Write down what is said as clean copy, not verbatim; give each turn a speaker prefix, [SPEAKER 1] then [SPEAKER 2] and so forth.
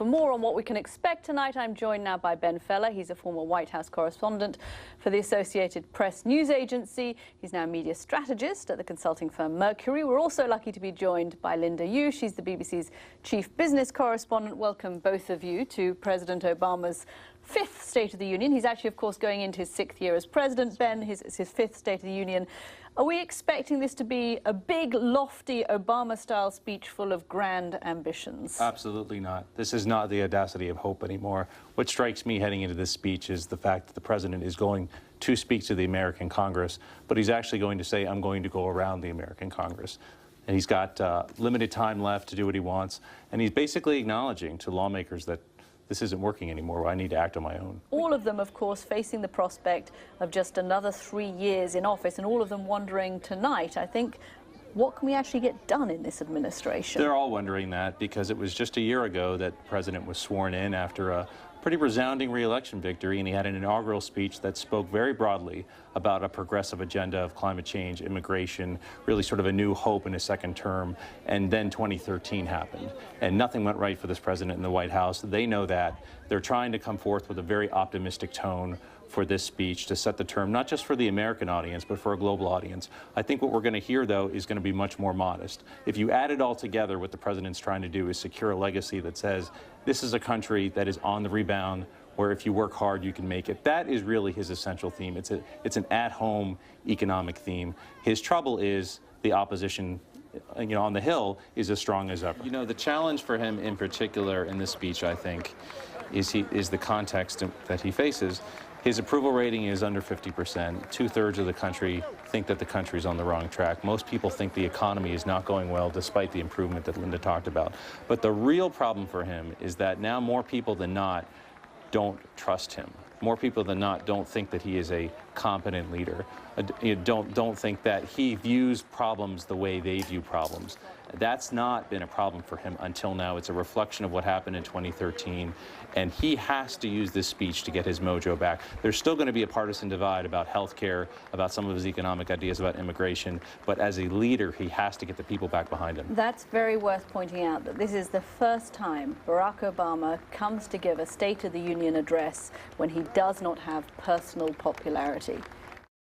[SPEAKER 1] For more on what we can expect tonight, I'm joined now by Ben Feller. He's a former White House correspondent for the Associated Press news agency. He's now a media strategist at the consulting firm Mercury. We're also lucky to be joined by Linda Yu. She's the BBC's chief business correspondent. Welcome, both of you, to President Obama's fifth State of the Union. He's actually, of course, going into his sixth year as president. Ben, it's his fifth State of the Union. Are we expecting this to be a big, lofty, Obama-style speech full of grand ambitions?
[SPEAKER 2] Absolutely not. This is not the audacity of hope anymore. What strikes me heading into this speech is the fact that the president is going to speak to the American Congress, but he's actually going to say, I'm going to go around the American Congress. And he's got limited time left to do what he wants, and he's basically acknowledging to lawmakers that this isn't working anymore. I need to act on my own.
[SPEAKER 1] All of them, of course, facing the prospect of just another 3 years in office, and all of them wondering tonight, I think, what can we actually get done in this administration?
[SPEAKER 2] They're all wondering that because it was just a year ago that the president was sworn in after a pretty resounding re-election victory, and he had an inaugural speech that spoke very broadly about a progressive agenda of climate change, immigration, really sort of a new hope in his second term. And then 2013 happened, and nothing went right for this president in the White House. They know that. They're trying to come forth with a very optimistic tone for this speech to set the term, not just for the American audience, but for a global audience. I think what we're going to hear, though, is going to be much more modest. If you add it all together, what the president's trying to do is secure a legacy that says this is a country that is on the rebound, where if you work hard, you can make it. That is really his essential theme. It's an at-home economic theme. His trouble is the opposition, on the Hill is as strong as ever. The challenge for him in particular in this speech, I think, is the context that he faces. His approval rating is under 50%. Two-thirds of the country think that the country's on the wrong track. Most people think the economy is not going well, despite the improvement that Linda talked about. But the real problem for him is that now more people than not don't trust him. More people than not don't think that he is a competent leader. Don't think that he views problems the way they view problems. That's not been a problem for him until now. It's a reflection of what happened in 2013, and he has to use this speech to get his mojo back. There's still going to be a partisan divide about health care, about some of his economic ideas about immigration, but as a leader, he has to get the people back behind him.
[SPEAKER 1] That's very worth pointing out, that this is the first time Barack Obama comes to give a State of the Union address when he does not have personal popularity.